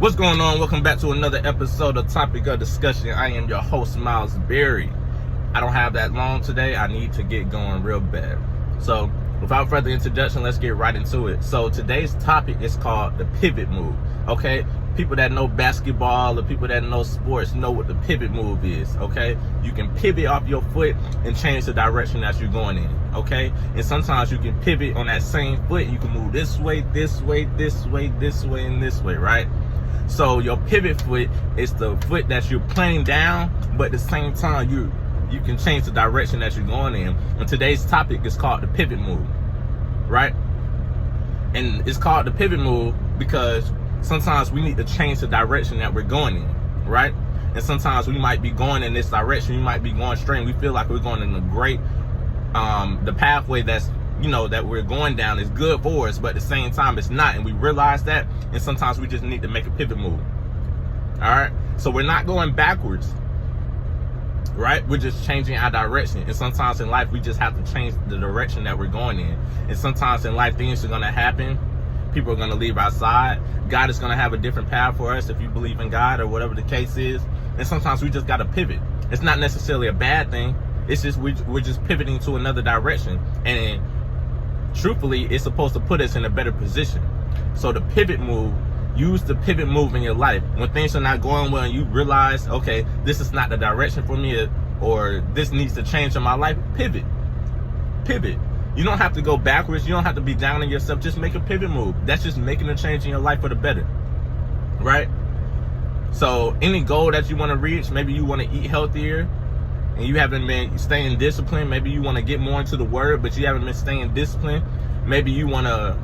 What's going on? Welcome back to another episode of Topic of Discussion. I am your host, Miles Berry. I don't have that long today. I need to get going real bad. So, without further introduction, let's get right into it. So, today's topic is called the pivot move. Okay? People that know basketball or people that know sports know what the pivot move is. Okay? You can pivot off your foot and change the direction that you're going in. Okay? And sometimes you can pivot on that same foot. You can move this way, this way, this way, this way, and this way, right? So your pivot foot is the foot that you're playing down, but at the same time you can change the direction that you're going in. And today's topic is called the pivot move, right? And it's called the pivot move because sometimes we need to change the direction that we're going in, right? And sometimes we might be going in this direction, we might be going straight, and we feel like we're going in the pathway that's that we're going down is good for us, but at the same time it's not, and we realize that, and sometimes we just need to make a pivot move. All right, so we're not going backwards, right? We're just changing our direction. And sometimes in life we just have to change the direction that we're going in. And sometimes in life things are going to happen, people are going to leave our side, God is going to have a different path for us if you believe in God or whatever the case is. And sometimes we just got to pivot. It's not necessarily a bad thing, it's just we're just pivoting to another direction, and truthfully, it's supposed to put us in a better position. So the pivot move, use the pivot move in your life. When things are not going well and you realize, okay, this is not the direction for me, or this needs to change in my life, pivot. Pivot. You don't have to go backwards. You don't have to be down on yourself. Just make a pivot move. That's just making a change in your life for the better, right? So any goal that you want to reach, maybe you want to eat healthier, and you haven't been staying disciplined. Maybe you want to get more into the word, but you haven't been staying disciplined. Maybe you want to,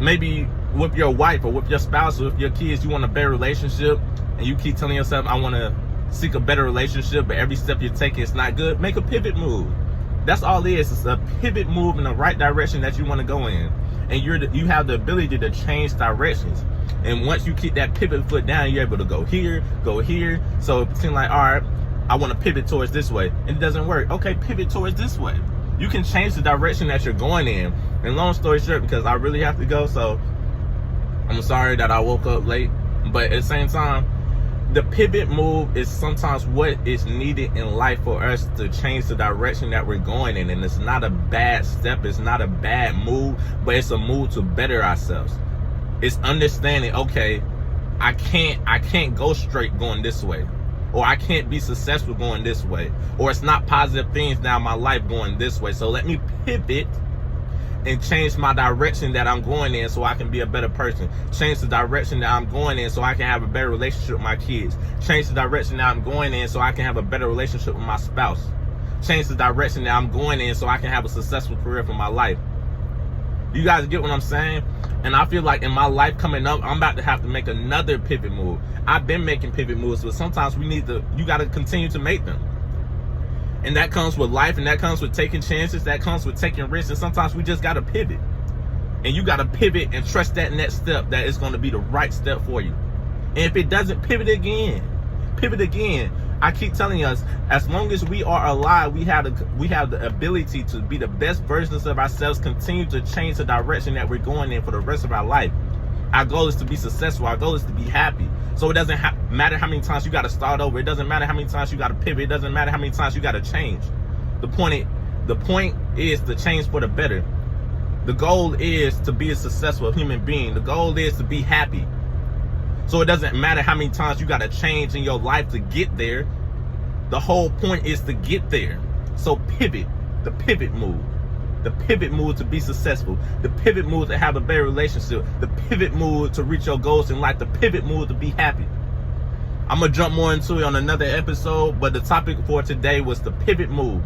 maybe with your wife or with your spouse or with your kids, you want a better relationship, and you keep telling yourself, I want to seek a better relationship, but every step you're taking is not good. Make a pivot move. That's all it is. It's a pivot move in the right direction that you want to go in. And you have the ability to change directions. And once you keep that pivot foot down, you're able to go here. So it seems like, all right, I want to pivot towards this way, and it doesn't work. Okay, pivot towards this way. You can change the direction that you're going in. And long story short, because I really have to go, so I'm sorry that I woke up late. But at the same time, the pivot move is sometimes what is needed in life for us to change the direction that we're going in. And it's not a bad step, it's not a bad move, but it's a move to better ourselves. It's understanding, okay, I can't go straight going this way. Or I can't be successful going this way. Or it's not positive things now in my life going this way. So let me pivot and change my direction that I'm going in so I can be a better person. Change the direction that I'm going in so I can have a better relationship with my kids. Change the direction that I'm going in so I can have a better relationship with my spouse. Change the direction that I'm going in so I can have a successful career for my life. You guys get what I'm saying? And I feel like in my life coming up, I'm about to have to make another pivot move. I've been making pivot moves, but sometimes you got to continue to make them. And that comes with life, and that comes with taking chances, that comes with taking risks, and sometimes we just got to pivot. And you got to pivot and trust that next step that is going to be the right step for you. And if it doesn't, pivot again. Pivot again. I keep telling us, as long as we are alive, we have the ability to be the best versions of ourselves, continue to change the direction that we're going in for the rest of our life. Our goal is to be successful. Our goal is to be happy. So it doesn't matter how many times you got to start over. It doesn't matter how many times you got to pivot. It doesn't matter how many times you got to change. The point is to change for the better. The goal is to be a successful human being. The goal is to be happy. So it doesn't matter how many times you got to change in your life to get there. The whole point is to get there. So pivot, the pivot move. The pivot move to be successful. The pivot move to have a better relationship. The pivot move to reach your goals in life. The pivot move to be happy. I'm going to jump more into it on another episode, but the topic for today was the pivot move.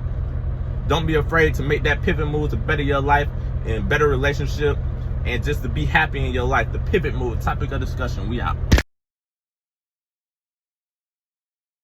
Don't be afraid to make that pivot move to better your life and better relationship and just to be happy in your life. The pivot move, topic of discussion. We out.